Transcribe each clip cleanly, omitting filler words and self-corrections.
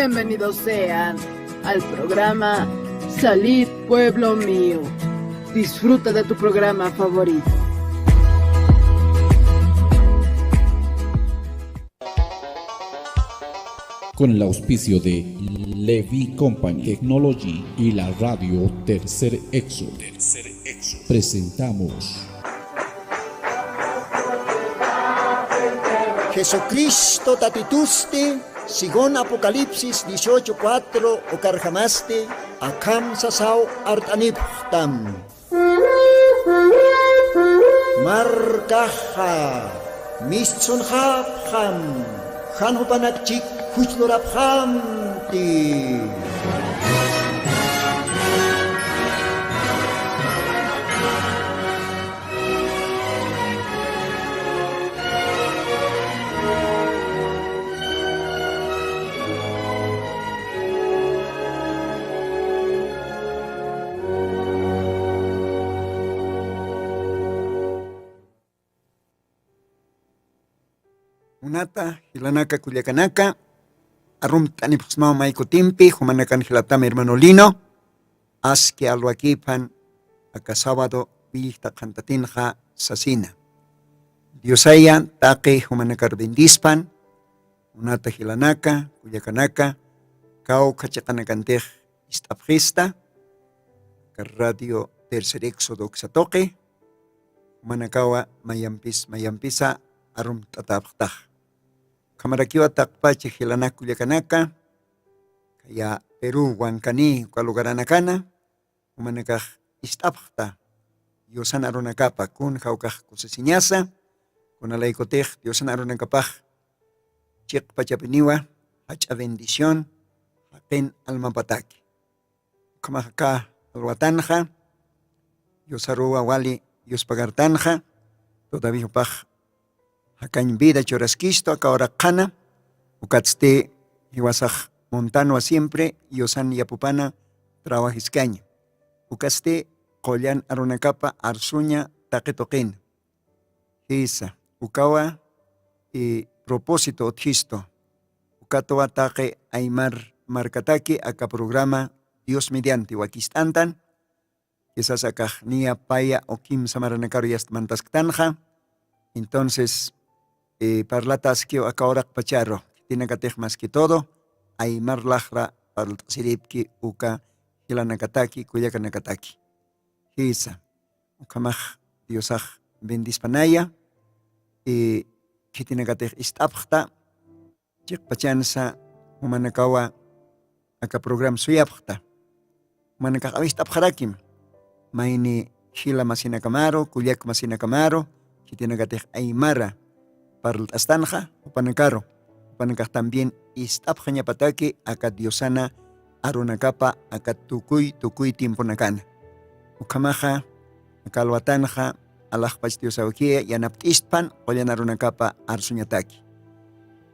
Bienvenidos sean al programa Salid Pueblo Mío. Disfruta de tu programa favorito. Con el auspicio de Levi Company Technology y la radio Tercer Exo, presentamos Jesucristo tatituste, sigon Apocalipsis 18:4 o carjamaste, akam sasao artaniptam. Markaha, mistsun hapham, hanhupanakchik hujloraphamti. Unata, hilanaka kuliakanaka, arum tani pusmao maiko timpi, humanakan hilatama hermano Lino, aski alwakipan, aka sábado, vihta kantatinja sasina. Diosaya, take humanakar bendispan, unata hilanaka, kuliakanaka, kau kachakanakantej istapjista, radio Tercer Éxodo xatoque, humanakawa mayampisa, arum tataptaj. Kamarakiwa takpache hilanak kuliakanaka, kaya Peru wankani kalugaranakana, humanakaj istapjta, Diosan arunakapa kun jaukaj kusasiñasa, kun alaikotej Diosan arunakapaj, chik pachapiniwa, hacha bendición, haken almapataki. Kamajaka alwatanja, Diosaruwa wali Dios pagartanja, todavía paj hakan vida chorasquisto, acá cana, ucatste iwasaj montano siempre, yosan yapupana, trabajiscaña. Ucaste collan arunacapa, arsuña, taquetoquen. Hisa, ucawa y propósito otjisto. Ucatoa taque aymar marcataque, acá programa Dios mediante, wakistantan, quizás acá nia paya o kim samaranacaro yastmantasktanja. Entonces, parlatas que acá pacharro, tiene que tener más que todo, aymar lajra para siripki uka hilanakataki, kuyakanakataki. Hisa, ukamaj diosaj bendispanaya, que tiene que tener istapjta, chik pachansa, humanakawa, acá program suyapjta, humanakawa istapjarakim, maini hila masina camaro, kuyak masina camaro, que tiene que tener aymara, para el astanja, upanakaro, upanakaj también istapjaña pataki, acá diosana, arunakapa, acá tukuy tiempo nakana. Ukamaja, acá alwatanja, alajpach diosaukia, yanaptistpan, oyan arunakapa, arsuñataki.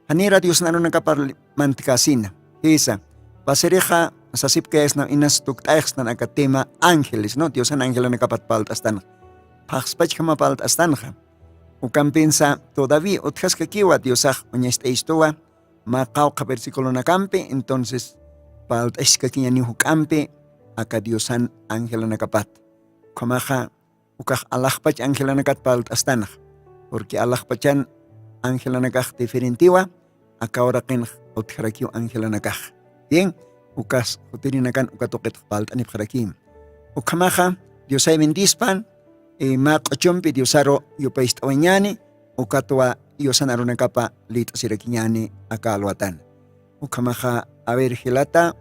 Hanira dios arunakapa mantikasina, esa, basereja, sasipka es na inas tuktaexnan acá tema ángeles, no, diosan angelanakapat palt astanja. Paxpach kama palt astanja. Ukan pensa todavía otjaska kiwa diosaj oñesta istoa maqawqa versículo nakampe, entonces palt eshkakiña ni hukampe aka diosan angelanakapat kamaja ukaj alajpach angelanakat palt astanaj porque alajpachan angelanakaj diferentiwa aka ahora qen otjarakiw angelanakaj bien ukas utirinakan ukatoqet palt anipjarakim ukamaja diosay bendispan maq'uchumpi diosaro yupaist'awañani ukatwa diosan arunakapa lit'asirakiñani acá alwatan ukamaja haber hilata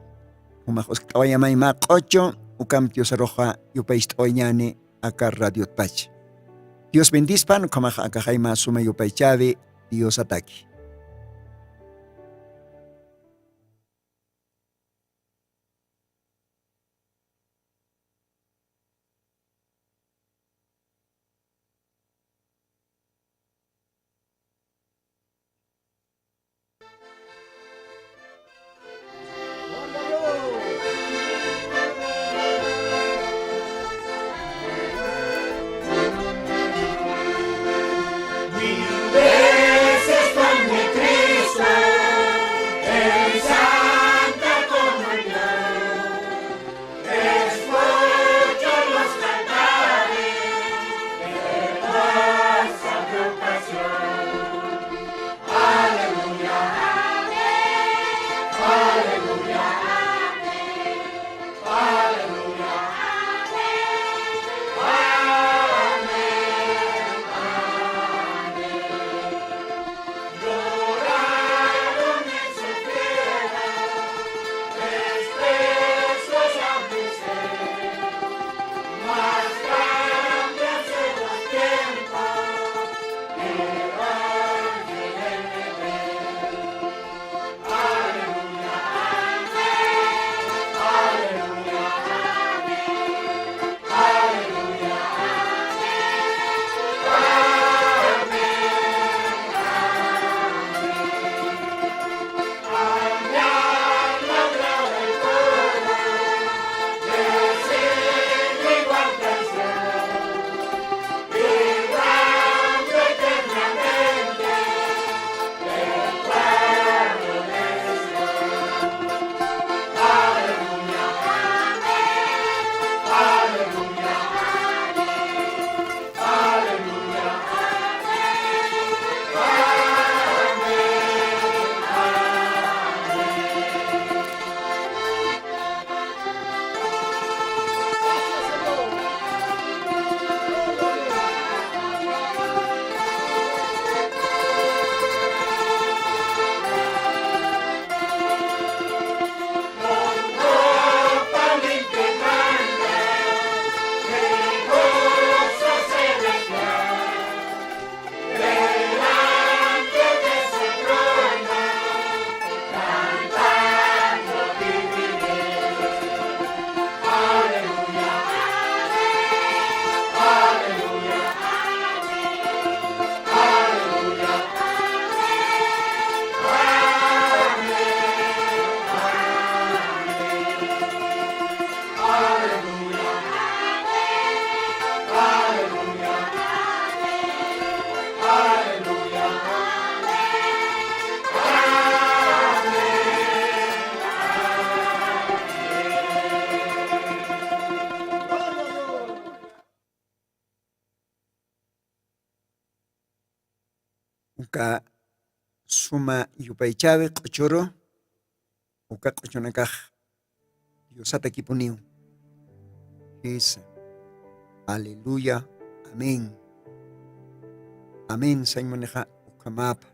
umaj usk'awayamay maq'uchu ukam diosaroja yupaist'awañani acá radio pach Dios bendispan ukamaja acá jayma suma yupaychavi Dios ataki. Mil veces acá suma yupaychabe q'uchuru uka q'uchunakaj Diosata kipuniw. Esa. Aleluya. Amén. Amén. Saymaneja ukamapa.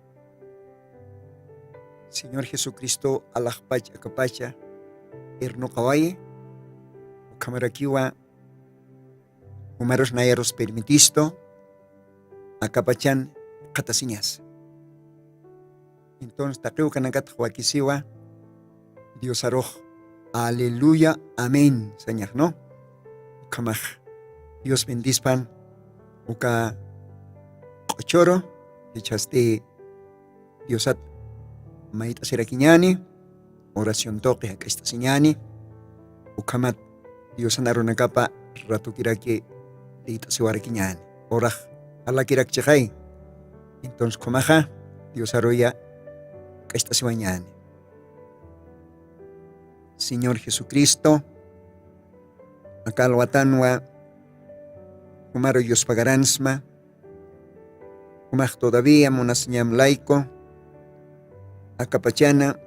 Señor Jesucristo alajpach akapacha erno kawaye ukamarakiwa umaros nayaros permitisto akapachan katasiñas. Entonces taqiw kanakat huakisiwa Dios aroj. Aleluya, amén, Señor, ¿no? Ukamaj. Dios bendispan uka qochoro echaste Diosat maita serakiñani oración toque acá esta señani ukamat Dios anaronakapa ratukiraki leita sewarakiñani oraj ala kirak chejay entonces kumaja Dios aroya esta sewañani. Señor Jesucristo, acá lo atanwa, kumaro Dios pagaransma, kumaj todavía monaseñam laico, acapachana,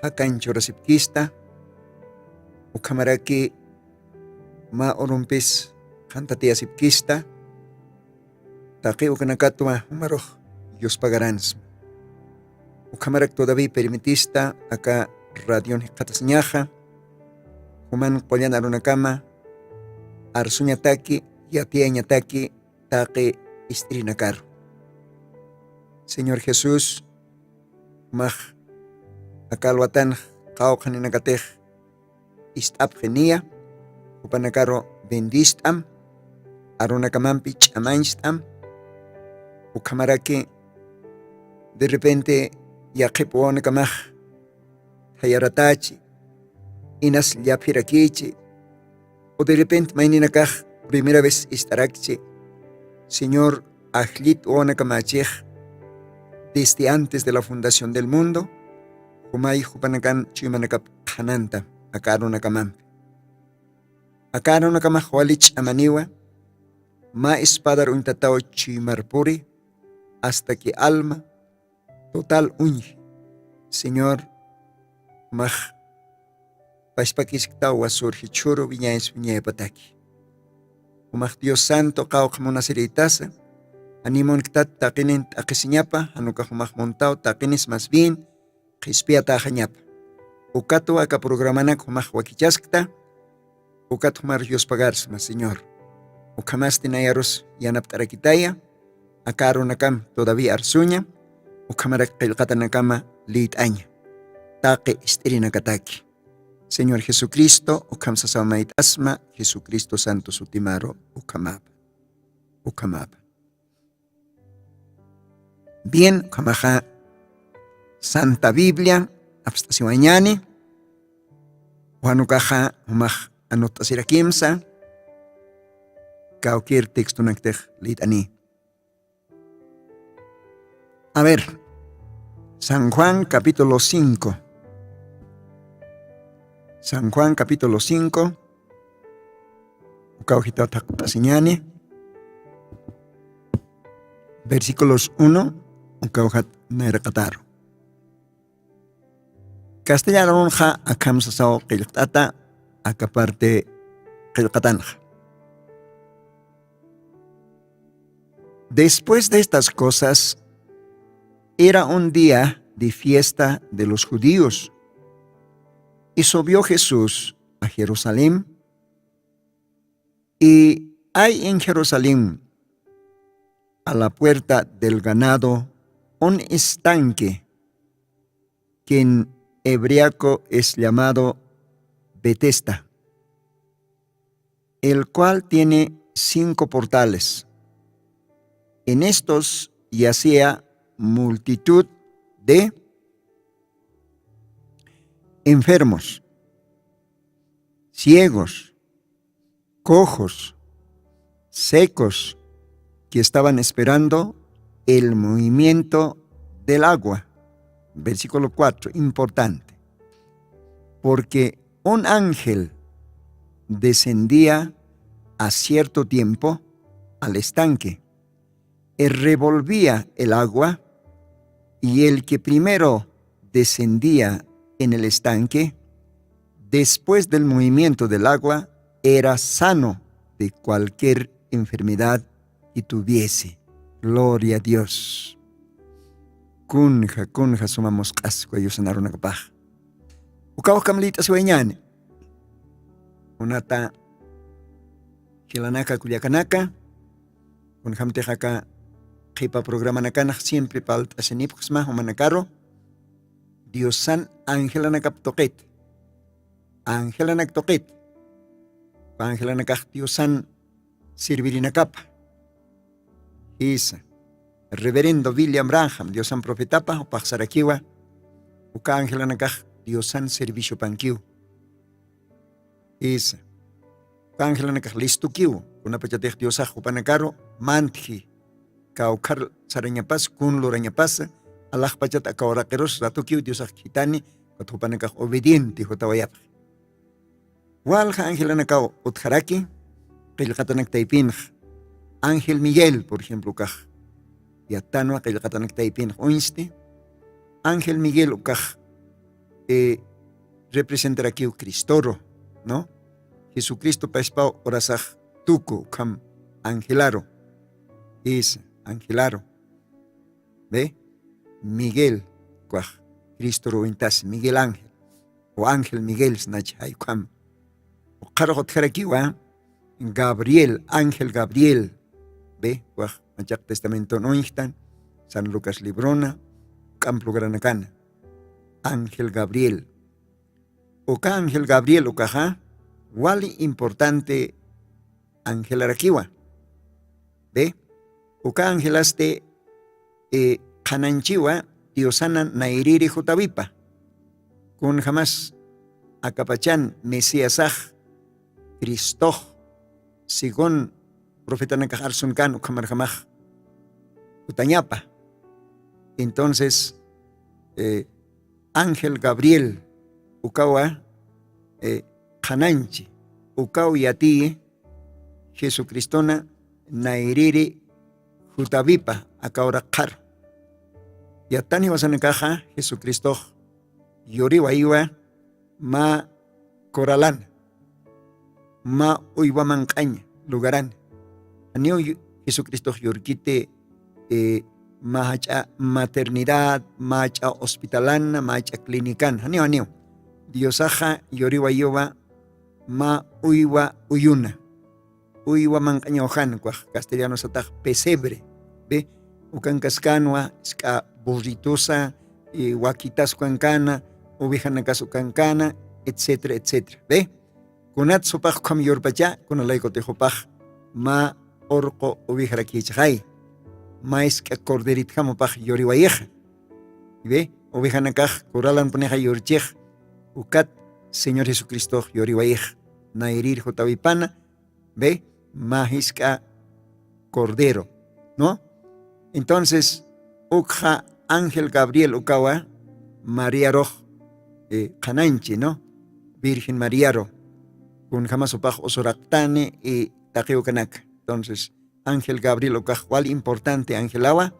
hakancho rasipkista, ukamaraki ma orumpis kantatia sipkista, taqi ukanakatwa umaro Dios pagaransma. Ukamarak todavía permitista, acá radion hikataseñaja, human qoyan arunakama, arsuñataki, yapiañataki, taqi istrinakaru. Señor Jesús, maj akalwatan qawqaninakatej istapgenia, upanakaro bendistam, arunakamampi ch'amanstam, ukamaraki de repente yaqipuonakamaj hayaratachi, inas yapirakichi, o de repente maininakaj primera vez estarakchi, Señor, ajlit onakamachej, desde antes de la fundación del mundo, humay hupanakan chimanakap hananta, akarunakamam. Akarunakamaj walich amaniwa, ma espadar untatao chimarpuri, hasta que alma total unye. Señor, maj pashpakisktawa surhichuru viñais viñaepataki. Umaj Dios Santo qawq monaceritasa, animon ktat taqinin taqisiñapa, anuka humaj montao taqinis más bien, qispia tajañapa. Ukato aka programanak humaj wakichaskta, ukat humar Dios pagarsma, Señor. Ukamas tinayaros yanaptarakitaya, akarunakam todavía arsuña, ukamarak qilqatanakama liitaña. Taqi istirinakataki. Señor Jesucristo, ukam sasamait asma, Jesucristo Santo Sutimaro, ukamapa. Ukamapa. Bien, ukamaja Santa Biblia, abstasiwañani, uhanukaja umaj anotasira cualquier texto naktej litani. A ver, San Juan capítulo 5. San Juan capítulo 5. Ukaujita takutasiñani. Versículos 1. Ukaujat nerakataro. Castellano ja akam sasao qilqata akaparte qilqatanja. Después de estas cosas, era un día de fiesta de los judíos, y subió Jesús a Jerusalén, y hay en Jerusalén, a la puerta del ganado, un estanque que en hebraico es llamado Betesda, el cual tiene 5 portales. En estos yacía multitud de enfermos, ciegos, cojos, secos, que estaban esperando el movimiento del agua. Versículo 4, importante. Porque un ángel descendía a cierto tiempo al estanque, y revolvía el agua Y el que primero descendía en el estanque, después del movimiento del agua, era sano de cualquier enfermedad que tuviese. Gloria a Dios. Kunja sumamos casco ellos en Arunacapaj. Ukawa kamlita sueñane. Unata Hilanaka Culiacanaka. Unjamtejaka Jipa programa nakana siempre palta senipxma o manacaro. Dios san Ángela Nakaptoquet. Ángela Naktoquet. Ángela Nakaj Dios san Sirvirinacapa. Isa. Reverendo William Branham, Dios san profetapa o paxarakiwa. Uka Ángela Nakaj Dios san servicio pankiu. Isa. Uka Ángela Nakaj listo kiu. Una pachatej Dios san upanacaro mantji. Kaukar sarañapas kun lorañapas. Allah pachat akawarakeros ratu kiu Dios san kitani. Katupanakaj obediente jotawayap. Walja Ángela Nakaj utjaraki. Qilqatanak taipinj. Ángel Miguel, por ejemplo, kaj. Yatano qilqatanak taipinj oinste. Ángel Miguel kaj representará aquí Cristoro, ¿no? Jesucristo paispao orasaj tuco kam angelaro. Es angelaro. ¿Ve? Miguel, cuaj, Cristoro intas, Miguel Ángel. O Ángel Miguel, snach, hay kam. O carajot aquí, ¿va? Gabriel, Ángel Gabriel. ¿Ve? Cuaj, Machak Testamento no instan. San Lucas Librona, Camplo Granacana. Ángel Gabriel. Oka Ángel Gabriel okaja, wali importante Ángel Arakiwa. ¿Ve? Oka Ángelaste Hananchiwa, Diosana Nairiri Jotavipa. Con jamás Acapachán, Mesíasaj, Cristoj, según profeta Nakahar Sunkan, Ukamar Jamaj, Utañapa. Entonces, Ángel Gabriel, Ukawa, Hananchi, Ukau Yati, Jesucristona, Nairiri, Jutavipa, Akaura Kar. Yatani Wasanakaja, Jesucristo, Yoriwaiwa, Ma Coralan, Ma Uiwamancaña, Lugarán. Anio Jesucristo Yorquite, Mahacha maternidad, mahacha hospitalana, mahacha clinican. Anio. Diosaja Yoriwaiwa, Ma Uiwa Uyuna. Uiwa Mancaña Ojan, castellano sataj, pesebre. Ve, Ucancascanua, ska burritosa, huaquitas cancana, ovejanacaso cancana, etcétera, etcétera. Ve, Kunat sopaj kam yorpacha, con el laico tejopaj, ma orco ovejaraquichai. Maesca corderit jamopaj yoriwayeja. Ve, ovejanacaj, coralan poneja yorchej, ucat, Señor Jesucristo yoriwayeja. Nairir jotavipana, ve, mahisca cordero, ¿no? Entonces, ukja Ángel Gabriel ukawa, María Roj, Cananchi, ¿no? Virgen María Roj, con jamás opaj osoractane y taqueucanac. Entonces, Ángel Gabriel Ocajwal importante Angelawa,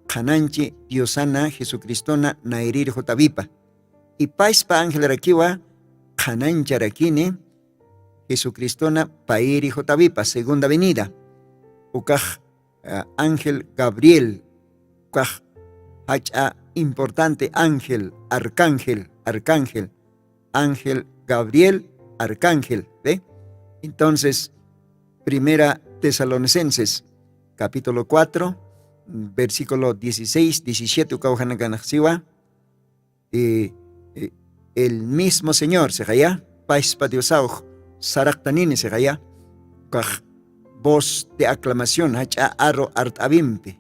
Cananchi, Diosana, Jesucristona, Nairir Jotavipa. Y Paispa Ángel Arakiwa, Canancha Arakine, Jesucristona, Pairi Jotavipa, segunda venida. Ocaj Ángel Gabriel, Ocaj Hacha importante Ángel, Arcángel, Ángel Gabriel, Arcángel, ¿ve? Entonces, Primera Tesalonicenses, capítulo 4, versículo 16, 17, el mismo Señor, se jaya, Paispa Diosauj, Saractanini se jaya, voz de aclamación, hacha arro artabimpe,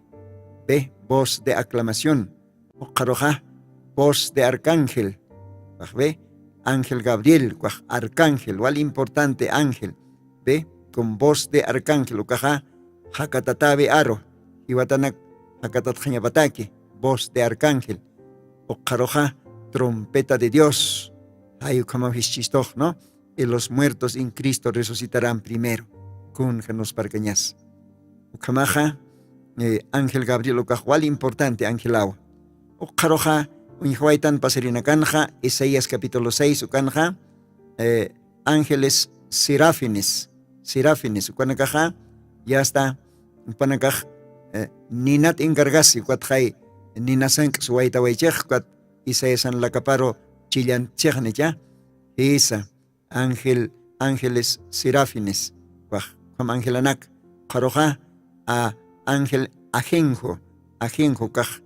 ve, voz de aclamación, ocaroja, voz de arcángel, ve, Ángel Gabriel, arcángel, igual importante ángel, ve, con voz de arcángel, ukaja, hakatatabe aro, iwatanak hakatatjañapataki, voz de arcángel, okaroja, trompeta de Dios, ayukamavishchistoj, ¿no? Y los muertos en Cristo resucitarán primero, con janos parcañas. Ukamaja, Ángel Gabriel, ukajual importante, ángel agua. Uqaroja, Unjawaitan Pasarina Canja, Isaías capítulo 6, Ukanja, ángeles serafines, Ukanakaja, ya está, Upanakaj, Ninat encargasi, Cuatjai, Ninasank, Suaita Waichej, Cuat Isaías San Lacaparo, Chillan Chejnecha, esa, ángeles serafines, como Ángelanak, Qaroja, a ángel ajenjo, kaj,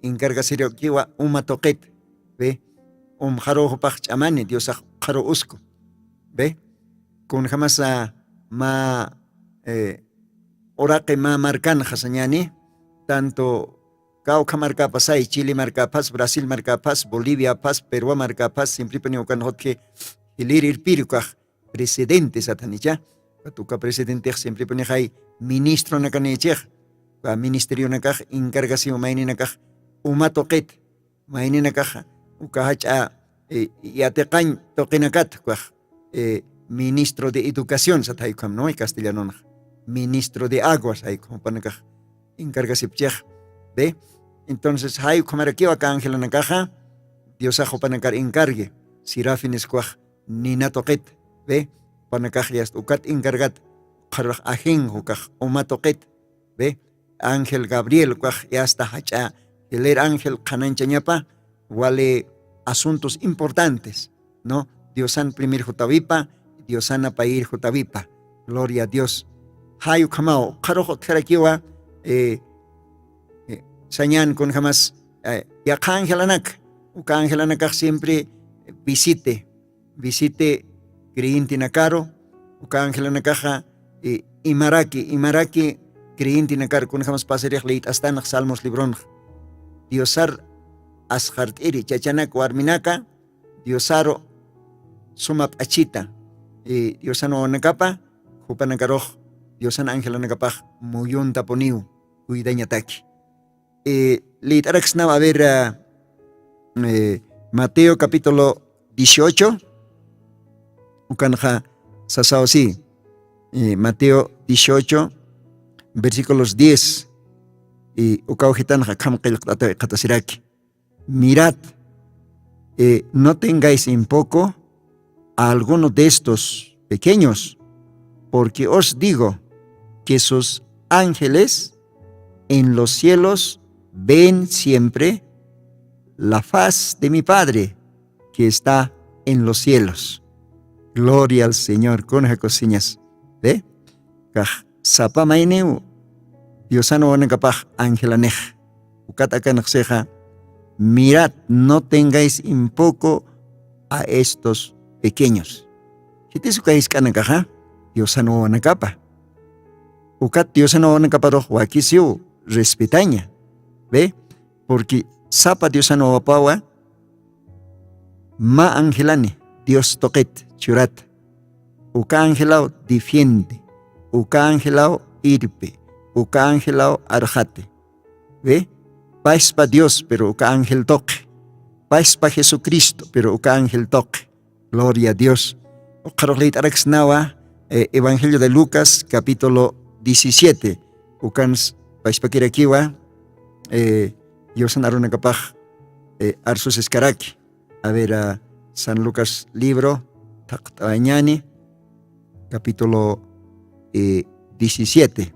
encarga serio kiwa umatoquet, ve, jarojo pach chamani, Dios jaro usco, ve, con jamás ma oraque ma marcan jasañani, tanto Cao marca pasay, Chile marca pas, Brasil marca pas, Bolivia pas, Perú marca pas, siempre ponía que hotke el pirukaj, presidente satanicha, patuca presidente siempre ponía hay ministro nakanechej, ministerio nakaj, encargación maini nakaj, umatoquet, maini nakaj, ukahacha, yatecañ toquenacat, ministro de educación sataikam, no hay castellano, ministro de aguas, hay como panakaj, encargación chej, ve. Entonces, hay como aquí acá Ángela Nakaja, Dios ajo panakar encargue, sirafines cuaj, nina toquet, ve, panakaj ya ucat encargat, jaraj ajen hukaj, oma toquet, ve, Ángel Gabriel cuaj ya está hacha, el ángel cananchañapa, vale asuntos importantes, ¿no? Dios san primer jutavipa, Dios sana pair jutavipa, gloria a Dios. Hay kamao, jaroj terakiwa, Sañan con jamás ya Ángelanak, uka Ángelanak siempre visite creyente nakaro, uka Ángelanak imaraki creyente nakaro con jamás pasaría leit hasta en Salmos libron. Diosar ashart iri chachanak warminaka, Diosaro sumap achita, Diosano nakapa, jupanakaroh, Diosan Ángelanak muyun taponiu, cuidañataki. Leit araxna a ver Mateo capítulo 18 ukanja sasao sí, Mateo 18 versículos 10 y ukaujetanja kamqil qatasiraki. Mirad, no tengáis en poco a alguno de estos pequeños, porque os digo que sus ángeles en los cielos ven siempre la faz de mi Padre que está en los cielos. Gloria al Señor. Con las cosiñas. ¿Ve? Sapa maineu. Diosano wanakapaj angelanej. Ukatakanakseja. Mirad, no tengáis en poco a estos pequeños. Hitisukaís kanakaja. Diosano wanakapa. Ukat Diosano wanakaparoj wakisiu. Respetaña. ¿Ve? Porque sapa Dios no apawa ma angelane Dios toquet churat uka angelao defiende uka angelao irpe uka angelao arjate. ¿Ve? Paz pa Dios pero uka ángel toque, paz pa Jesucristo pero uka ángel toque. Gloria a Dios. Okaroleit araxnawa Evangelio de Lucas capítulo 17 ukans paz pa kirakiwa Yosan Aruna Kapaj Arsus Escaraki. A ver, a San Lucas libro, Taktañani, capítulo 17.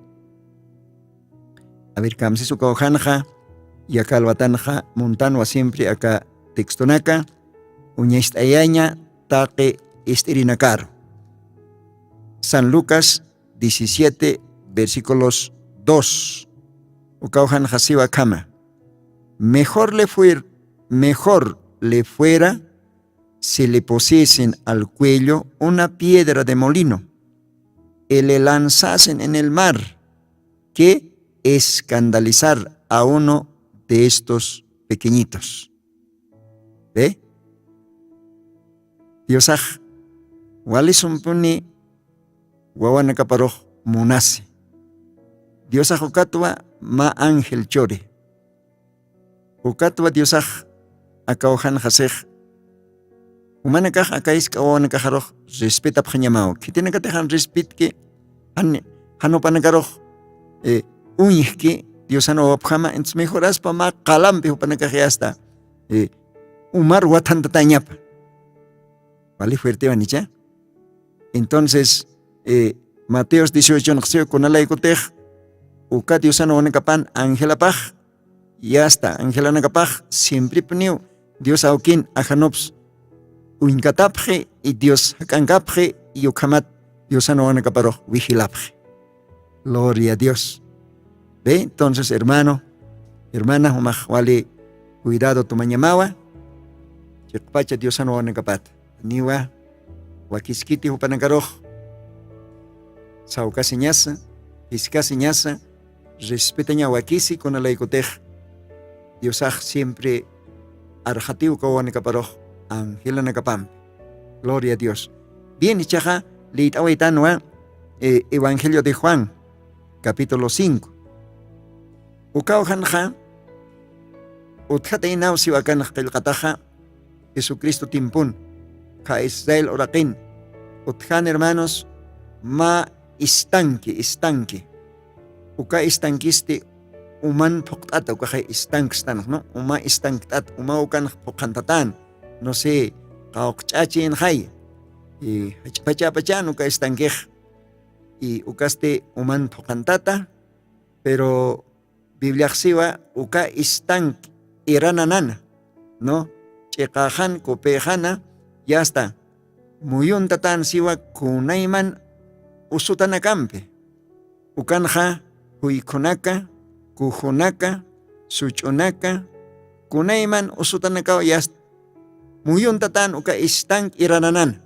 A ver, Kamsisu Kaojanja, y acá Albatanja, Montanua siempre, acá Textonaca, Uñesta Ayaña, Taque Estirinacaro. San Lucas 17, versículos 2. Ukaujan Hasiva Kama. Mejor le fuera si le pusiesen al cuello una piedra de molino y le lanzasen en el mar, que escandalizar a uno de estos pequeñitos. ¿Ve? Diosaj, Walisumpuni, Wawanakaparoj, Munase. Diosaj Okatua, ma ángel chore. Okatua Diosaj, Akaojan Hasej. Humanakaj akais kawanakajaroj, respeta pjanyamao. Que tiene que dejar respet que Hanopanakaroh, uñihke, Dios ano jama entonces mejoras pa ma qalampi hupanakaj hasta umar watanta tañapa. Vale fuerte vanicha. Entonces Mateos 18 nació con alay kotej uka Dios ano wanakapan Ángela paj y hasta Ángela nakapaj siempre poniu Dios aukin ajanops uinkatapje y Dios hakankapje y ukamat Dios ano wanakaparoj vigilapje. Gloria a Dios. ¿Ve? Entonces, hermano, hermana, humaj wale cuidado tu mañamawa. Chekpacha Dios ano wanakapat. Niwa wakiskiti hupanankaroj. Saukasi ñasa, iskasi ñasa, respetaña wakisi con la ikotej. Diosaj siempre arjatiu ka wanakaparoj. Ángela nakapam. Gloria a Dios. Bien, ichaja, leit awaitanwa, Evangelio de Juan, capítulo 5. Ukauhanja, utjatainaw siwakan qilqataja, Jesucristo timpun, ka Israel oraqin, utjan hermanos, ma estanque. Uka estanquiste, uman poqtata, uka estanquistan, ¿no? Uma estanqutat, uma ukan poqantatan, no sé, qaoqchachi en jay, y hachpachapachan uka estanquej, y ukaste uman poqantata, pero Biblia siwa uka estanq irananana, ¿no? Chekajan, kopejana, ya está. Muyun tatan siwa kunayman usutanakampe. Ukanja, huikonaka, kujonaka, suchonaka, kunayman usutanakaw ya está. Muyun tatan uka estanq irananan.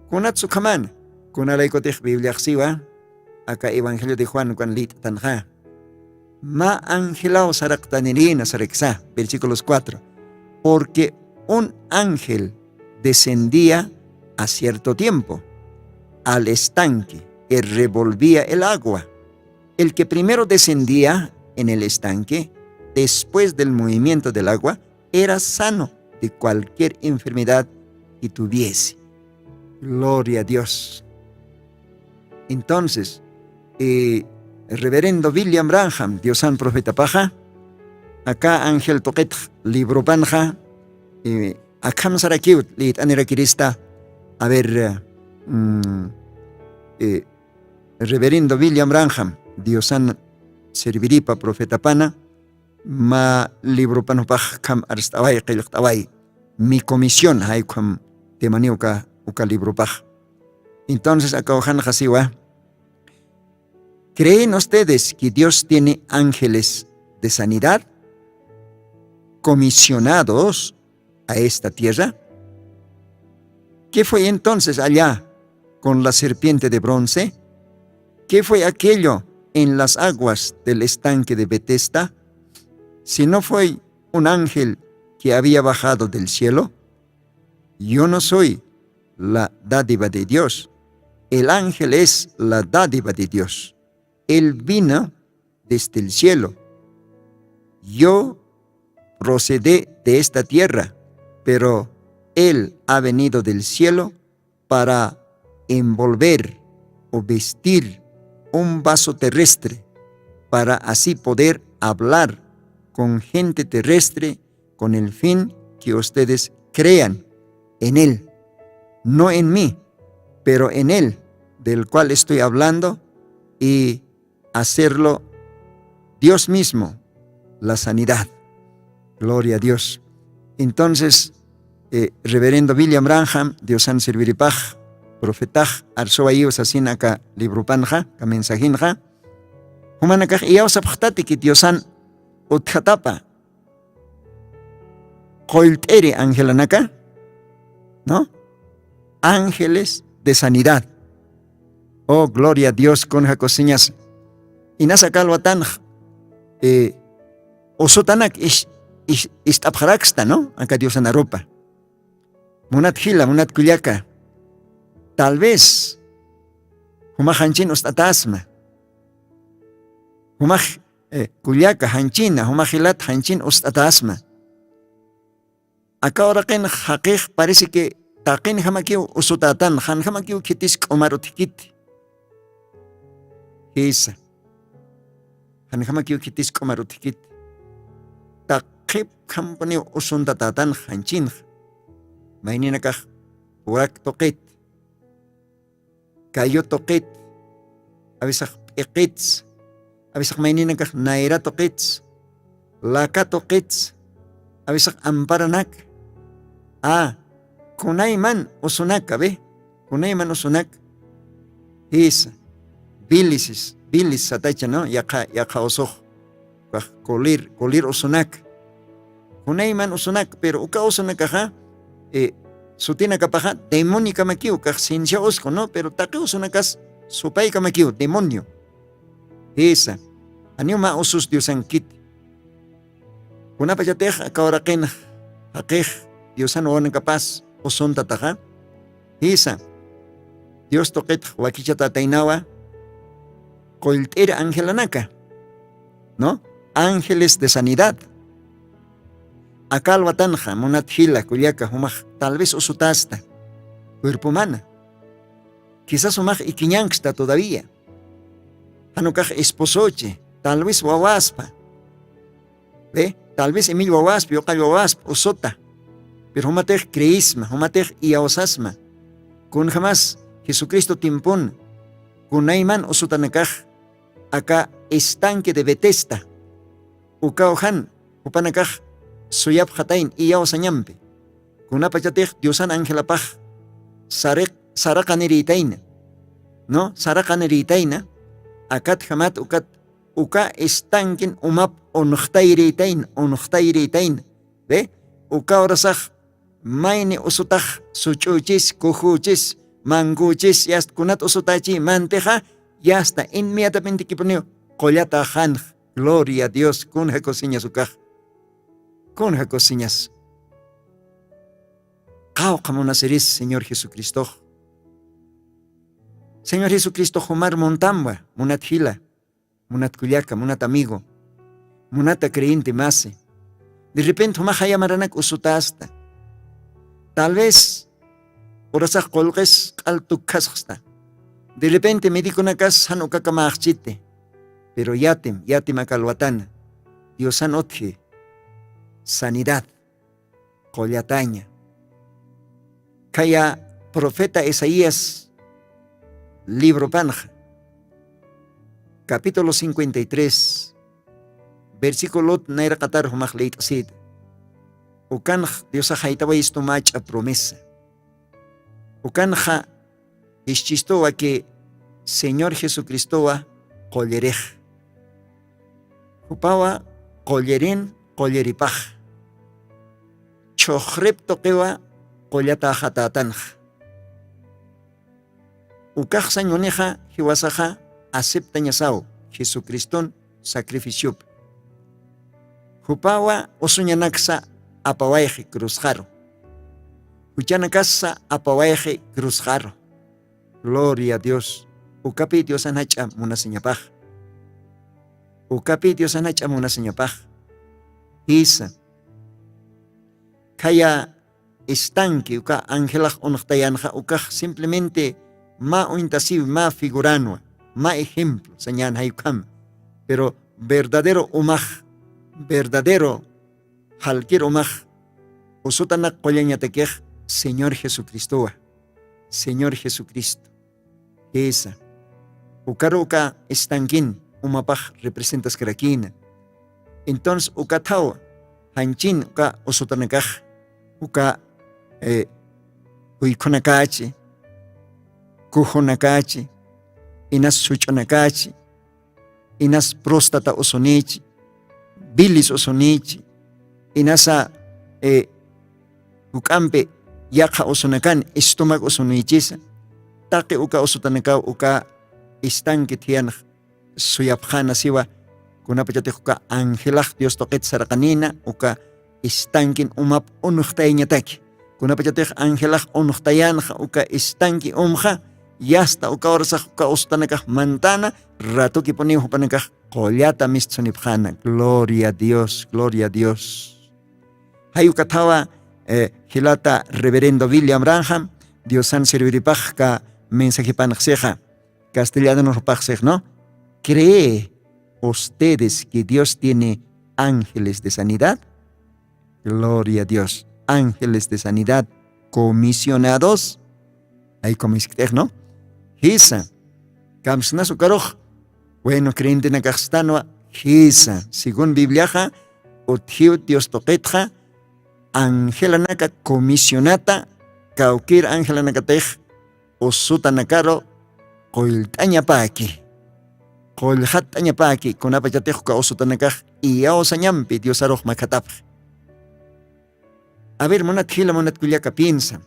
Kunatsu kaman, kunalaykotej Biblia siwa, acá Evangelio de Juan con lit tanja. Ma angelao saractanirina sarexa, versículos 4. Porque un ángel descendía a cierto tiempo al estanque y revolvía el agua. El que primero descendía en el estanque, después del movimiento del agua, era sano de cualquier enfermedad que tuviese. Gloria a Dios. Entonces, el reverendo William Branham, Diosan profeta paja, acá Ángel Toquet, libro panja, acá Sarakiut, lit anirakirista, a ver, reverendo William Branham, Diosan serviripa profeta pana, ma libro panopaj kam arstawai qilqtawai, mi comisión hay kam temaniuka uka libro paj. Entonces acá ojan jasiwa, ¿creen ustedes que Dios tiene ángeles de sanidad comisionados a esta tierra? ¿Qué fue entonces allá con la serpiente de bronce? ¿Qué fue aquello en las aguas del estanque de Betesda? Si no fue un ángel que había bajado del cielo. Yo no soy la dádiva de Dios. El ángel es la dádiva de Dios. Él vino desde el cielo. Yo procedí de esta tierra, pero Él ha venido del cielo para envolver o vestir un vaso terrestre, para así poder hablar con gente terrestre con el fin que ustedes crean en Él, no en mí, pero en Él, del cual estoy hablando, y hacerlo Dios mismo, la sanidad. Gloria a Dios. Entonces, reverendo William Branham, Diosan serviripaj, profetaj, arsoayos asin acá librupanja, ka mensajinja, humanakaj iyausapjtati que Diosan utjatapa, koiltere angelanaka, ¿no? Ángeles de sanidad. Oh, gloria a Dios con jacosiñas. Y nasa kalwatan, osotanak istapjaraxta, ¿no? Acá Dios en Europa. Munat hila, munat kuliaka. Tal vez, humaj hanchin ustatasma. Humaj kuliaka hanchina, humaj hilat hanchin ustatasma. Acá ahora que en parece que takin hamakiu usutatan, han hamakiu kitisk omarutikit. Esa. hanjamakiu kitis komarutikit taqip kampani usunta tatan hanchin mainina kah urak toqit kayo toqit abisak iqits abisak mainina kah naira toqits laka toqits abisak amparanak kunayman usunak kabe kunayman usunak is bilis satacha no yaka osoh kolir usunak kunayman usunak pero uka usunak ha sutina kapaja demonio kamakiu kah sincia osko no pero taqi usunakas supay kamakiu demonio esa aniuma usus diosan kit kunapachatej akauraqin haqej diosan onan kapas usun tataja esa Dios toqet wakichata tainawa colter angelanaka no ángeles de sanidad akal watanja monat hila kuliaka humaj tal vez usutasta cuerpo humana quizás humaj ikiñanksta todavía hanukaj esposoche tal vez wawaspa tal vez emil wawaspa yoqal wawaspa usota pero humatej creísma humatej iawsasma kun jamás Jesucristo timpun kunayman usutanakaj acá estanque de Betesda ukaojan upanakaj suyap hatain iyawasañampi kunapachatej diosan angelapaj saraqaniritaina no saraqaniritaina akat hamat uka estanquen umap unuqtayritain ve uka orasaj mayni usutaj suchuchis kujuchis manguchis yast kunat usutachi manteja ya hasta inmediatamente kipuneo collata han gloria a Dios con cociñas ukaj con cociñas kao como naceris Señor Jesucristo humar montamba munat hila munat kuliaka munat amigo munata creyente mase de repente huma hayamaranak usutasta tal vez orasaj colques altukasxta de repente me dijo nakas hanukaka machite pero yatim akalwatana Dios anotje sanidad collataña kaya profeta Isaías libro panja capítulo 53 versículo naira qatar humaj leit asid ukanj Dios ajaitawa istumach a promesa ukanja ischistoa que Señor Jesucristo collerej upawa collerin colleripaj chojrep toquewa collata jatatanj ukaj sañoneja jiwasaja acepta ñasao Jesucristón sacrificio upawa osuñanaksa apawaje cruzjaro Uchana casa apawaje cruzjaro. Gloria a Dios. Ukapi Dios anacha munaseñapaj. Ukapi Dios anacha munaseñapaj. Isa. Kaya estanque uka angelaj onhtayanja uka simplemente ma intasiv ma figurano, ma ejemplo señan hayukam. Pero verdadero umaj, verdadero halkir umaj. Usutanak qoleñatekej Señor Jesucristo, Señor Jesucristo. Esa. Ukaruka estanquín, umapaj representas krakina. Entonces, ukatao, hanchin, uka usutanakaj, uka uikonakachi, kujonakachi, inas suchonakachi, inas próstata usonichi, bilis usonichi, inasa ukampe yaka usunakan estómago usunichisa take uka usutanaka uka estanque tian suyapjana siwa kunapachate uka angelaj Dios toqet sarakanina uka estanquin umap unuqtayñataki kunapachate angelaj unuqtayanja uka estanque umja yasta uka orsaj uka usutanaka mantana ratuki poni upanaka qollata mistzunipjana gloria a Dios hayukatawa Hilata reverendo William Branham, Dios san serviripajka mensaje panxeja, castellano no pajsej, ¿no? Cree ustedes que Dios tiene ángeles de sanidad? Gloria a Dios. Ángeles de sanidad comisionados. Ahí comisionados, ¿no? Hisa. Kamsna sukaroj. Bueno, creyente na kastano. Hisa. Según Biblia, uthiu Dios toquetja. Angelanaka comisionata. Kaukir angelanakatej. Usuta nakaro. Koiltaña paki. Koilhataña paki. Kunapachatej ka usuta nakaj. Iyao sañampi Dios aroj makatap. A ver, monat hila monat kuliaka piensa.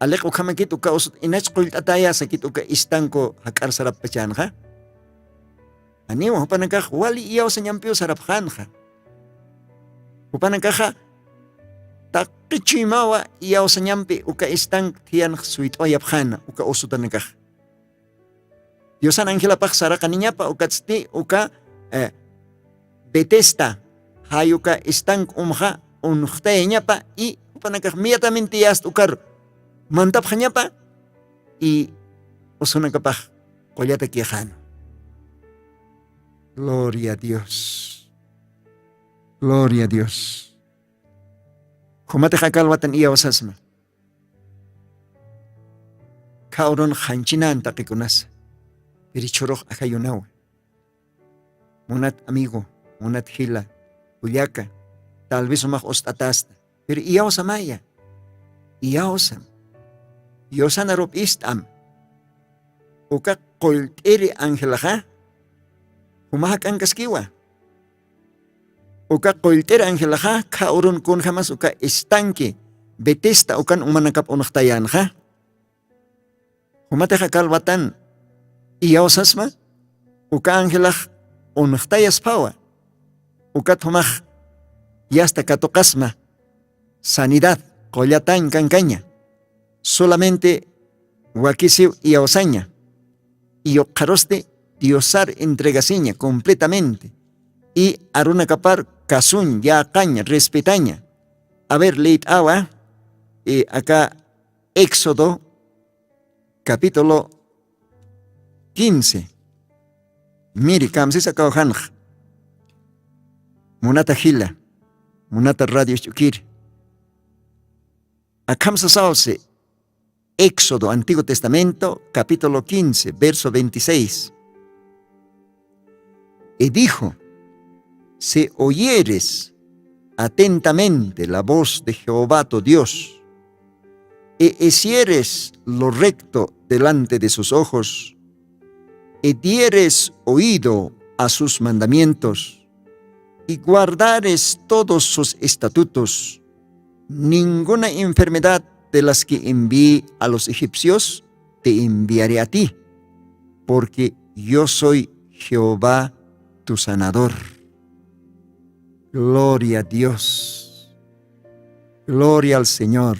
Alek ukamakit uka usut inach koiltataya sakit uka istanko hakar sarap pachanja. Aniwa hupanakaj wali iyao sañampi sarapjanja. Hupanakaj takichimawa iyao sañampi uka istank tiyan suit oyapjana uka usutanakaj. Diosan angelapaj sarakaniñapa uka tsti uka Bethesda hayuka istank umja unhteñapa y upanakaj miatamente yast ukar mantapjañapa y usunakapaj kollata kiejano. Gloria a Dios. Gloria a Dios. Humate jakalwatan iya wasasma. Kauron hanchinan takikunas. Pirichoroj akayunawa. Munat amigo, munat hila, uliaka. Tal vez umah ostatasta. Pero iyaw sa maya. Iyaw sam. Iyaw sa narop istam. Uka koltiri angelaha. Humahak ang kaskiwa. Uka koltiri angelaha. Kaurun kun hamas uka istanki. Bethesda ukan umanakap unaktayan ha. Humate kakalwatan. Iyaw sasma. Uka angelah unaktayas pawa. Ukat humah. Y hasta catocasma, sanidad, collatan cancaña, solamente huaquisiu y ausaña, y ocaroste diosar entregasiña completamente, y aruna capar casun ya caña, respetaña. A ver, leit agua, acá Éxodo, capítulo 15. Miri, kamsis acá ojanj, munata gila. Munata radio chukir. Akamsa sauce. Éxodo, Antiguo Testamento, capítulo 15, verso 26. Y dijo, si oyeres atentamente la voz de Jehová tu Dios, e hicieres lo recto delante de sus ojos, y dieres oído a sus mandamientos, y guardares todos sus estatutos, ninguna enfermedad de las que envié a los egipcios te enviaré a ti, porque yo soy Jehová tu sanador. Gloria a Dios. Gloria al Señor.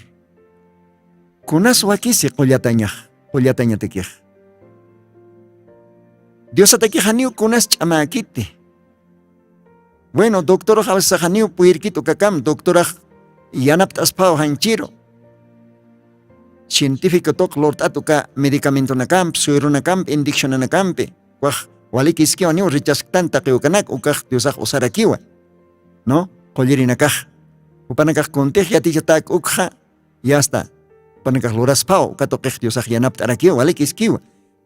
Kunas wakisi qollataña tequej. Dios atequejaniu kunas chamakite. Bueno, doctor Javasajaniu puirkito kakam, doctora yanaptas pao hanchiro. Científico tok lord atuka medicamento na camp, suero na camp, indiction na campe. Wah, walikiskiwa niu richastan takiukanak ukah diosaj usarakiwa. No, koliri nakaj. Upanakaj contagia tichatak ukha, ya está. Upanakaj loras pao, katokej diosaj yanaptarakiwa, walikiskiwa.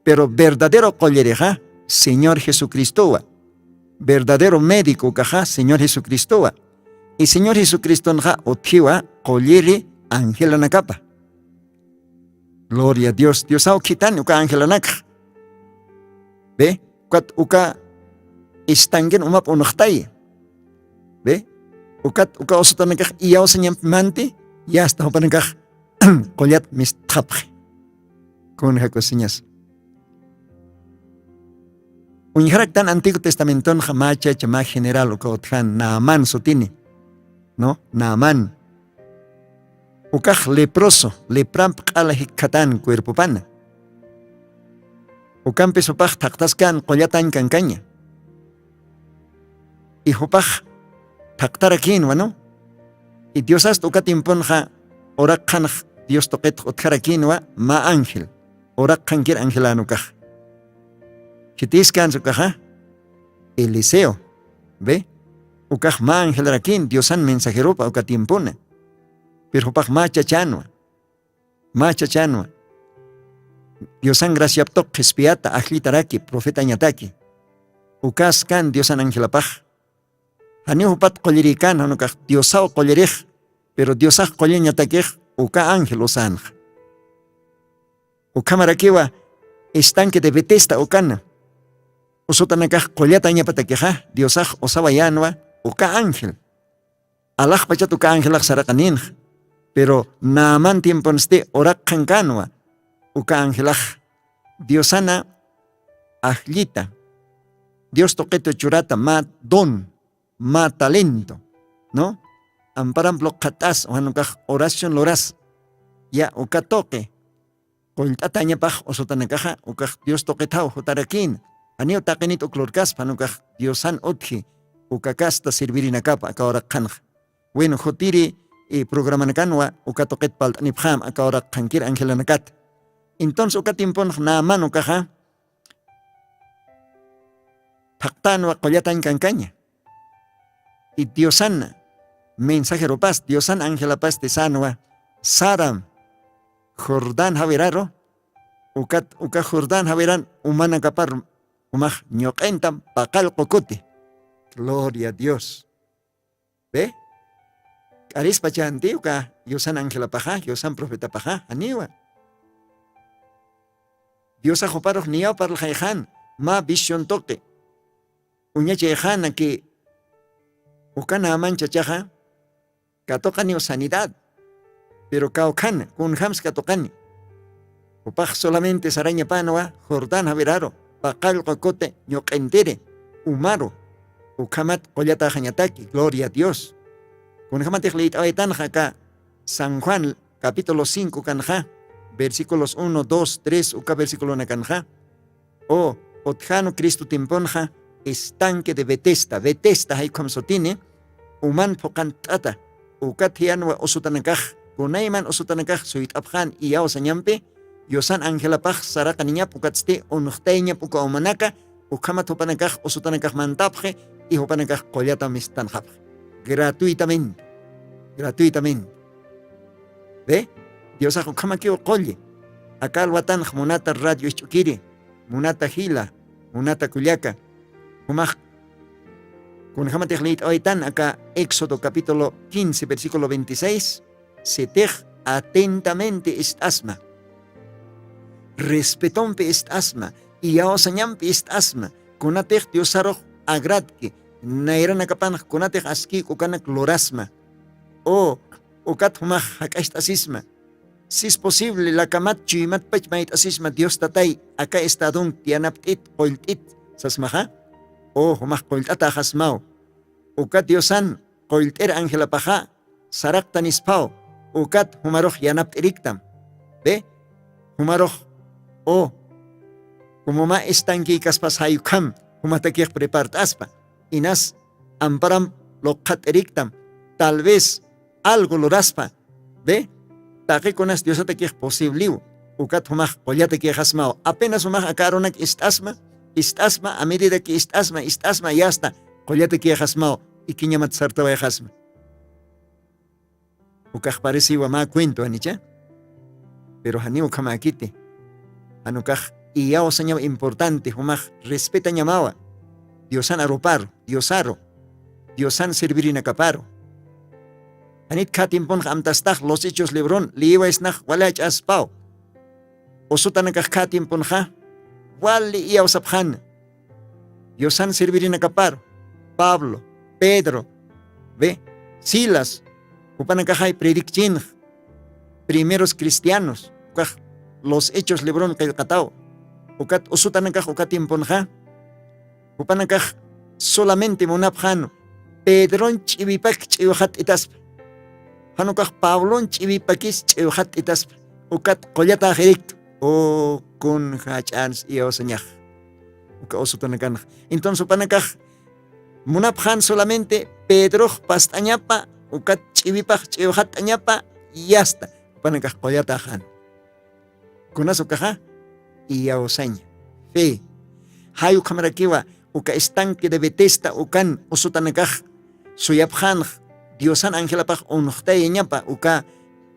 Pero verdadero kolirija, Señor Jesucristo. Verdadero médico caja, Señor Jesucristo. Y Señor Jesucristo nja otjiwa colliri ángela nakapa. Gloria a Dios. Dios ao kitan uka ángela nak. Ve, kat uka istangen umap unaktay. Ve, uka osutan nakaj iyaw sa manti, ya hasta hopan nakaj kolyat mistapje. Con jacosinhas. Unyarak tan Antiguo Testamento jamacha chama general uka otjan Naaman sotini. No, Naaman. Ukaj leproso, lepramp qala hikatan cuerpo pana. Ukam pesopaj taktaskan qollatan kancaña. Y hopaj taktarakin wano. Y Dios hasta ukatimponja orakhan Dios toquet otkarakin wa ma ángel. Orakhan kir angelano kaj. Kitiskan su caja, Eliseo, ¿ve? Ukaj ma ángel rakin, Diosan mensajero pa uka tiempona. Pero pak ma chachanwa. Diosan gracia tok espiata ajlitaraki, profeta ñataki. Ukas kan Diosan angelapaj. Hani upat qollirikan hanukaj Diosao qollerij, pero Diosaj qolle ñatakij uka ángel usanj. Ukamarakiwa estanque de Bethesda ukana. Usotanakaj qollata ñapatakija, Diosaj osaba yanwa uka ángel. Alaj pachat uka ángelaj sarakaninj. Pero naaman tiemponste orak kankanwa uka ángelaj. Diosana ajlita. Dios toqueto churata ma don, ma talento, ¿no? Amparan blocatas o hanukaj oración loras. Ya uka toque. Koltata ñapaj osotanakaja ukaj Dios toquetao jotarakin. Anio takenit uklorkas panukaj Diosan otji uka kasta servirinakapa aka orak kanj. Bueno, jotiri programa nakanwa uka toquet palt anipjam aka orak kankir angelanakat. Entonces uka tiempon naaman ukaja Paktanwa qollatan kankaña. Y Diosana, mensajero paz, Diosan ángela paz de sanwa, Saram, Jordán Javeraro, uka Jordán Javeran, humana capar, umaj ñoqentam, pakal cocote. Gloria a Dios. ¿Ve? Aris pachanti, uka Diosan ángela paja, Diosan profeta paja, aniwa. Diosa joparoj niao par el ma vision toque. Uñachejana que ukana mancha chaja katokani o sanidad, pero kaokana kun hams katokani upaj solamente saraña panwa Jordán Javeraro pakal cocote ñoqentere umaro ukamat qollata jañataki. Gloria a Dios. Kun hamatej leit aitanja ka San Juan capítulo 5 kanja versículos 1, 2, 3 uka versículo na kanja o otjano Cristo timponja estanque de Bethesda hay como sotine uman pokan tata ukatianwa usutanakaj kunayman usutanakaj suit abjan y yao sanyampe yosan angelapaj sarakaniña pukatste unuhteña puka umanaka ukama topanakaj usutanakaj mantapje y hopanakaj qollata mistanjap gratuitamente. ¿Ve? Diosaj ukama kio qolle akal watan munata radio ischukiri munata gila munata kuliaka Humaj, con Hamatejleit Oitan, acá Éxodo capítulo 15, versículo 26, setej atentamente est asma. Respetompe est asma, y aosañampe est asma, conatej diosaroj agradke, nairana kapan conatej aski kukanak lorasma. O ukat humaj hakast asisma. Si es posible, la kamat chuimat pachmait asisma Dios tatay, acá estadun tianaptit, oiltit, sasmaja. Oh, humaj qoiltata jasmao. Ukat Diosan qoilter ángela paja, saraktan ispao. Ukat humaroj yanap eriktam. ¿Ve? Humaroj. Oh, como ma estanqui kaspas hayukam, humatakir prepart aspa. Inas amparam lokat eriktam. Tal vez algo lo raspa. ¿Ve? Taque conas Diosatakir posible. Ukat humaj qollatakir jasmao. Apenas humaj akaronak istasma. Istasma, a medida que istasma, ya está. Collate que jasmao y que llamat sartaba jasma. Ukaj parece igual cuento, anicha. Pero hani ukama akite. Anukaj y ya osaña importante, humaj respeta ñamawa. Diosan aroparo, diosaro. Diosan servir caparo. Anit katimpon amtastaj los hechos Lebrón, liwa esnaj walach aspao. Osutanakaj katimpon ja. Wali y ausapjan. Diosan servir caparo. Pablo, Pedro, ve, Silas, upanakajay predichin, primeros cristianos, los hechos Lebrón Kelkatao, ukat usutanakaj ukatimponja, upanakaj solamente monapjano, Pedron chivipak chivuhat itasp, hanukaj Pablon chivipakis chivuhat itasp, ukat kollata jericto, o con hachans y oseñaj, uka usutanakaj. Entonces upanakaj munapjan solamente Pedro pastañapa, ukat chivipaj chivuhat añapa, y ya está. Upanakaj kollata jan. Kunaso kaja y ya oseña. Fe. Hayu kamarakiwa uka estanque de Bethesda ukan usutanakaj suyapjan Diosan angelapaj unuhtay ñapa uka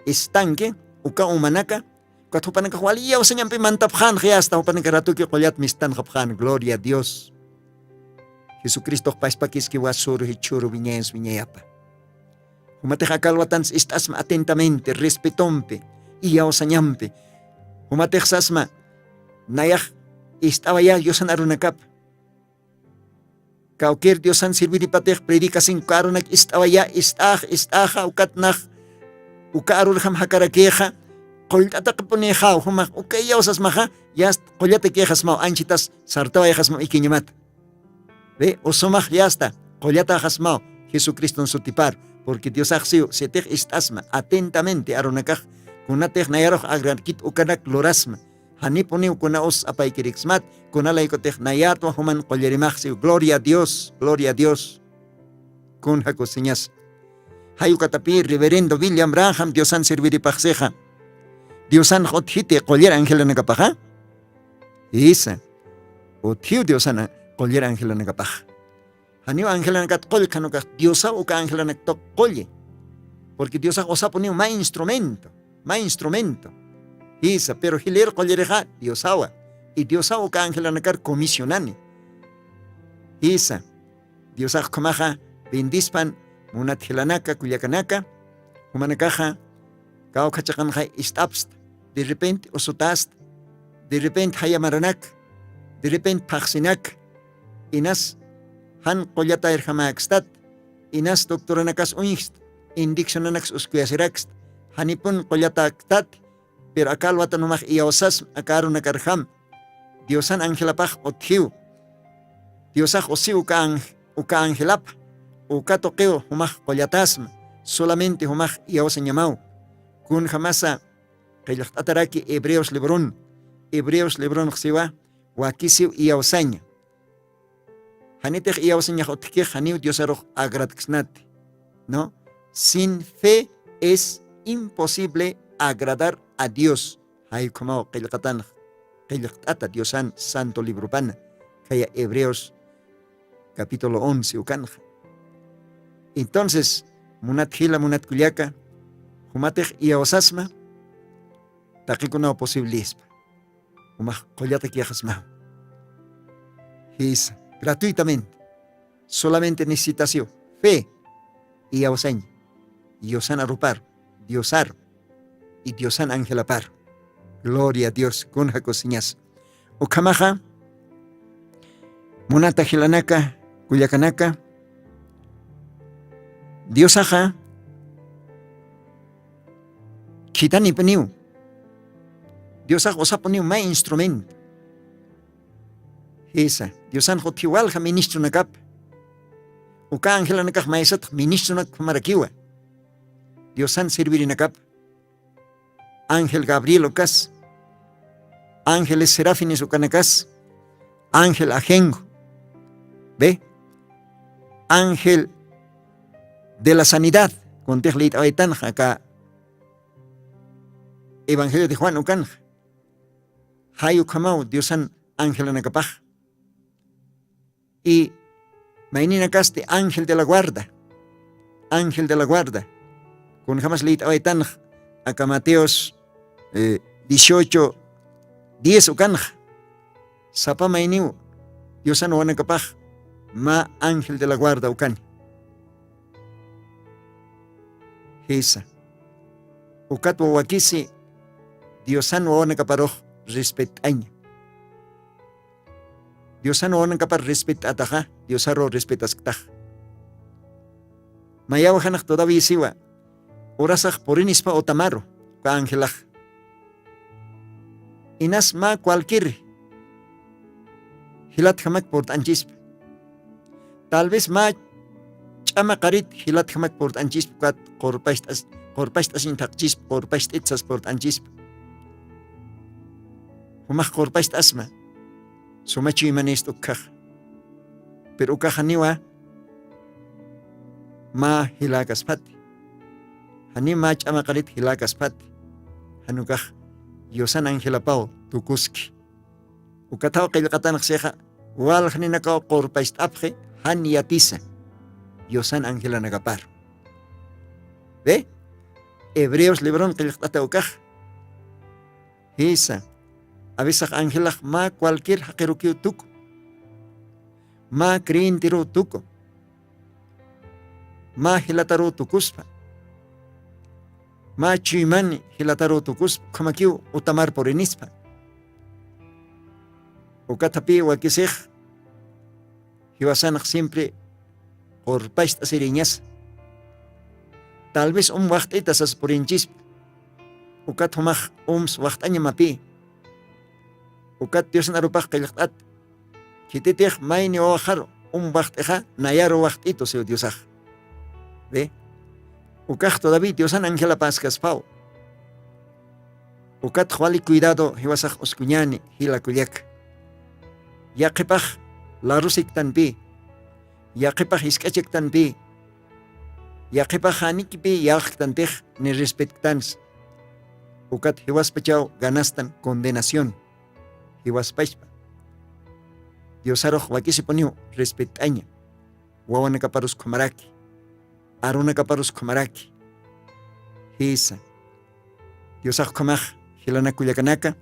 estanque uka umanaka katupanaka waliya usañampi mantapjan hasta upanaka ratuki qoyat mistan japjan gloria a Dios. Jesucristo paispakis que wasuru hichuru viñez viñayapa. Humateja calwatans istasma atentamente, respetompe, y yaosañampe. Humatej sasma, nayaj estaba ya yosan arunakap. Kauker diosan sirviripatej predica sin karunak estaba ya istaja ukatnaj, ukarurham hakarakeja, koltata kapuneja, humak ukayawsas maja, yast kolyate quejas mau anchitas, sartaba yajas mau ikiñamat. Ve, osomaj ya está, kolyata jasmao, Jesucristo en su tipar, porque Dios axio, setej istasma, atentamente arunakaj, kunatej nayaroj agrakit ukanak lorasma, haniponi ukunaos apaikirixmat, kunalaikotej nayatwa human kolyerimajsiu, gloria a Dios, kun jakosiñas. Hayukatapi, reverendo William Branham, Diosan serviripajseja, Diosan hotjite kolyer angelanakapaja, isa, othiu Diosana, kolyer angelanakapaj. Haniu angelanakat kolkanokaj, Diosa uka angelanak tok kolye, porque Diosa osa poniu ma instrumento. Isa, pero hiler kolyereja, Diosawa, y Diosa uka angelanakar comisionani. Isa, Diosa komaja, bendispan, munat hilanaka, kuyakanaka, humanakaja, kao kachakanja istapst, de repente osutast, de repente hayamaranak, de repente paxinak, inas han kolyata erhamakstat, inas doktoranakas uingst, indictionanax uskuyasiraxt, hanipun kolyata aktat, pero akal watanumaj iawsas akarunakarham, Diosan angelapaj othiu, Diosaj osi uka angelap, uka toqueo humaj kolyatasma, solamente humaj iawsan llamau, kun jamasa qillaqtataraki Hebreos Lebrón xsiwa, wakisiu iawsaña. Hanitej iawsaña otkej haniu Diosaroj agradxnati, ¿no? Sin fe es imposible agradar a Dios. Hay como qillaqtata Diosan santo libro pana, kaya Hebreos capítulo 11 ukanja. Entonces, munat hila munat kuliaka, humatej iawsasma, taquicuna posible ispa. Humaj kolyata kiajasma. Es gratuitamente. Solamente necesitación, fe y auseña. Diosan arupar, diosar y diosan angelapar. Gloria a Dios, con jacosiñas. Okamaja, munata hilanaka, kuyakanaka, diosaja, kitani peniu. Diosaj osaponiu ma instrumento. Esa, Diosan hotiwalja ministro nakap. Uka angela nakaj maesat ministro nak marakiwa. Diosan servir nakap. Ángel Gabriel okas. Ángeles serafines ukanakas. Ángel ajengo. ¿Ve? Ángel de la sanidad. Contejlit aitanja acá. Evangelio de Juan ukanja. Hayu kamau Diosan ángel nakapaj. Y mainina caste ángel de la guarda, con jamás leído tan acá Mateos 18, 10 ukanja, sapa mainiu, Diosan wana kapaj, ma ángel de la guarda ukan. Esa, ukat wakisi, Diosan wana kaparoj respetaña. Diosan onan kapar respet ataja, Diosaro respetas ktaj. Mayawajanak todavía siwa, orasaj porinispa otamaro, ka angelaj. Inas ma cualquier hilat hamak port anchisp. Tal vez ma chama karit hilat hamak port anchisp kat korpastas intakchisp, korpastitsas port anchisp. Humaj korpastasma. Sumachi imanis ukaj. Pero ukajaniwa ma hilakas pati. Hani ma chama kalit hilakas pati. Hanukaj Diosan angelapao tukuski. Ukataw kay katanak seja Walhninaqa qorpaistapje han yatisa. Diosan ángela nagapar. ¿Ve? Hebreos libron qilqtata ukaj. Hisa. A veces ángela ma cualquier hakerukiu tuko. Ma kriintiru tuko. Ma hilataru tukuspa. Ma chimani hilataru tukuspa. Kamakiu utamar por inispa. Ukatapi wakisej. Hiwasanak siempre por paist asiriñas. Tal vez wachtita sas por inchis. Ukat humaj wacht aña mapi. Ukat Dios narupaj qilqat. Kititij mayni oajar wachteja nayaro wachtito se Diosaj. ¿Ve? Ukaj todavía Diosan Ángela Pascas Pau. Ukat huali cuidado hiwasaj oscuñani hila kuyak. Yaqipaj la rusik tanpi. Yaqipaj iskachek tanpi. Yaqipaj hanikipi yaq tantej ni respectans. Ukat hiwaspachao ganastan condenación. Hiwaspachpa. Diosaroj wakisiponiu respetaña. Wawanakaparus komaraki. Arunakaparus komaraki. Hisa. Diosaj komaj hilanakuyakanaka.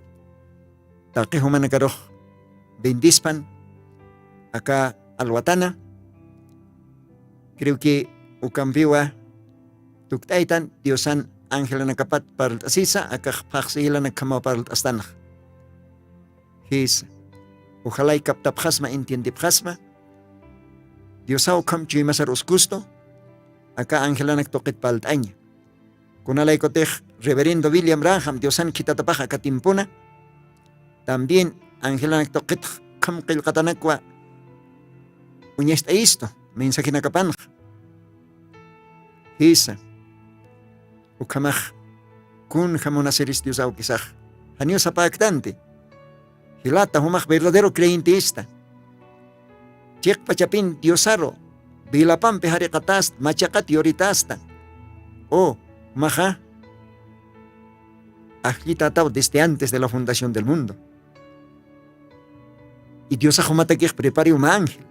Taqihumanakaroh. Bendispan. Acá alwatana. Creo que ukambiwa tuktaitan Diosan Ángela nakapat para el asisa acá paxila nakama para el astana. Hisa. Ojalá y captapjasma entiende pjasma. Diosao kam chimasar oscusto. Acá Ángela nak toquet paltaña. Kunalay kotej reverendo William Branham Diosan kitatapaja katimpuna. También Ángela nak toquet kam qilqatanakwa. Uñesta isto. Mensaje nakapanj. Hisa. Ukamaj. Kun jamonaseris Diosao kisaj. Hanio sapactante. Hilata humaj verdadero creyentista. Chek pachapin Diosaro. Bilapan pejarikatast machakat yoritasta. Oh, maja. Ajlitatao desde antes de la fundación del mundo. Y Dios ajumatakij prepare un ángel.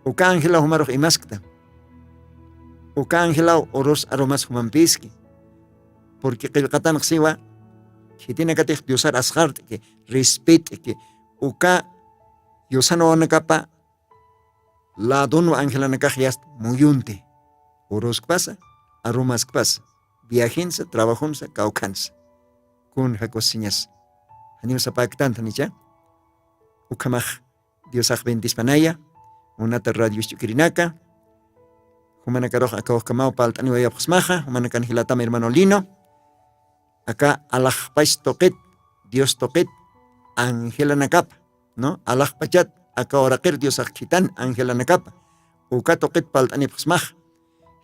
Uka ángela humaroj imaskta. Uka ángela oros aromas humampiski. Porque qilqatan xiwa que tiene que Diosar asjart, que respete, que uka Diosano anakapa la dono ángela nakajiast muyunte. Oros pasa, aromas pasa. Viajensa, trabajonsa, caucansa. Kun hakosiñas. Hanimsa pactanta nicha. Ukamaj Diosaj bendispanaya. Unata radio chukirinaka. Humanakaroja akaukamao paltani wayapusmaja. Humanakan hilatama hermano Lino. Acá alaj pais toquet, Dios toquet, Ángela nakap, ¿no? Alaj pachat, acá oraker Dios akhitan, Ángela nakap. Uka toquet paltani pusmaj.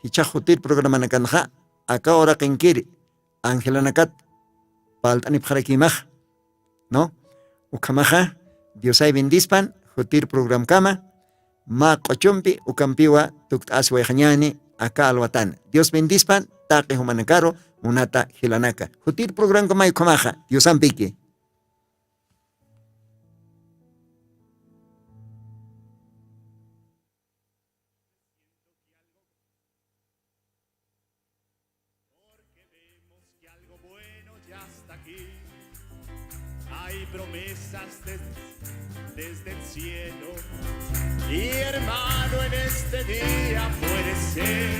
Hichajutir programa nakanja, acá orakenkiri, Ángela nakat, paltani pjarakimaj, ¿no? Ukamaja, Dios ay bendispan, jutir program kama, ma qochumpi, ukampiwa, tukt aswejanyani, acá alwatan. Dios bendispan, taqi humanakaro, Unata hilanaka. Jutir program komay komaja. Dios ampike. Porque vemos que algo bueno ya está aquí. Hay promesas desde el cielo. Y hermano, en este día puede ser.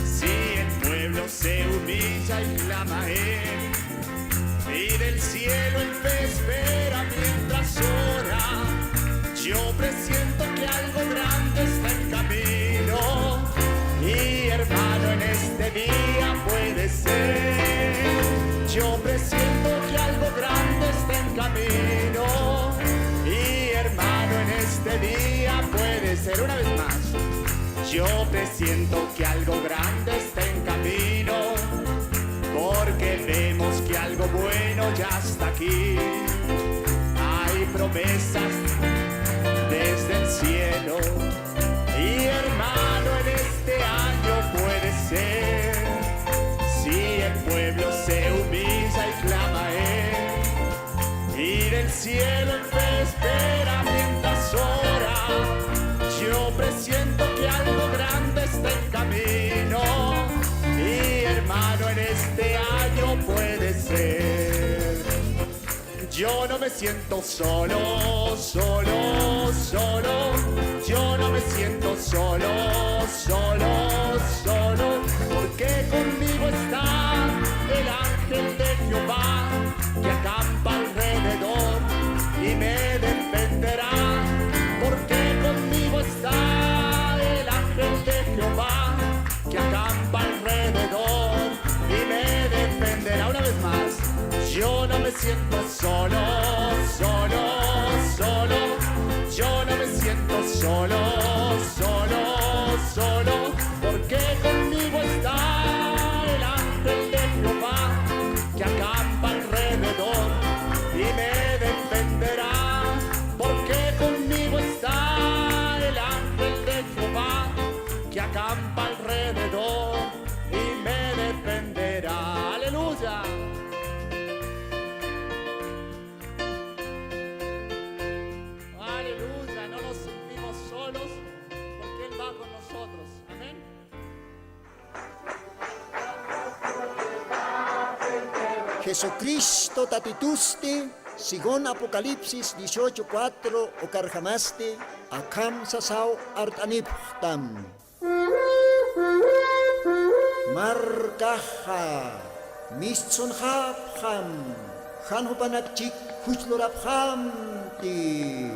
Si el pueblo se humilla y clama a él, y del cielo en fe espera mientras ora, yo presiento que algo grande está en camino, y hermano, en este día puede ser. Yo presiento que algo grande está en camino, y hermano, en este día puede ser. Una vez más. Yo presiento que algo grande está en camino, porque vemos que algo bueno ya está aquí. Hay promesas desde el cielo, y hermano, en este año puede ser. Si el pueblo se humilla y clama a él, y del cielo en fe espera mientras ora. Yo presiento que algo grande está en camino. Y hermano, en este año puede ser. Yo no me siento solo, solo, solo. Yo no me siento solo, solo, solo. Porque conmigo está el ángel de Jehová que acampa alrededor y me defenderá. Porque conmigo está el ángel de Jehová que acampa alrededor y me defenderá. Una vez más, yo no me siento solo, solo, solo. Yo no me siento solo, solo, solo. Porque conmigo está el ángel de Jehová que acampa alrededor y me defenderá. Porque conmigo está el ángel de Jehová que acampa alrededor y me defenderá. ¡Aleluya! ¡Aleluya! No nos sentimos solos porque Él va con nosotros. Amén. Jesucristo tatituste, sigon Apocalipsis 18:4 o carjamaste, akam sasao artaniptam. Markaha, mistsun hapham, hanhupanakchik hujlorabhamti.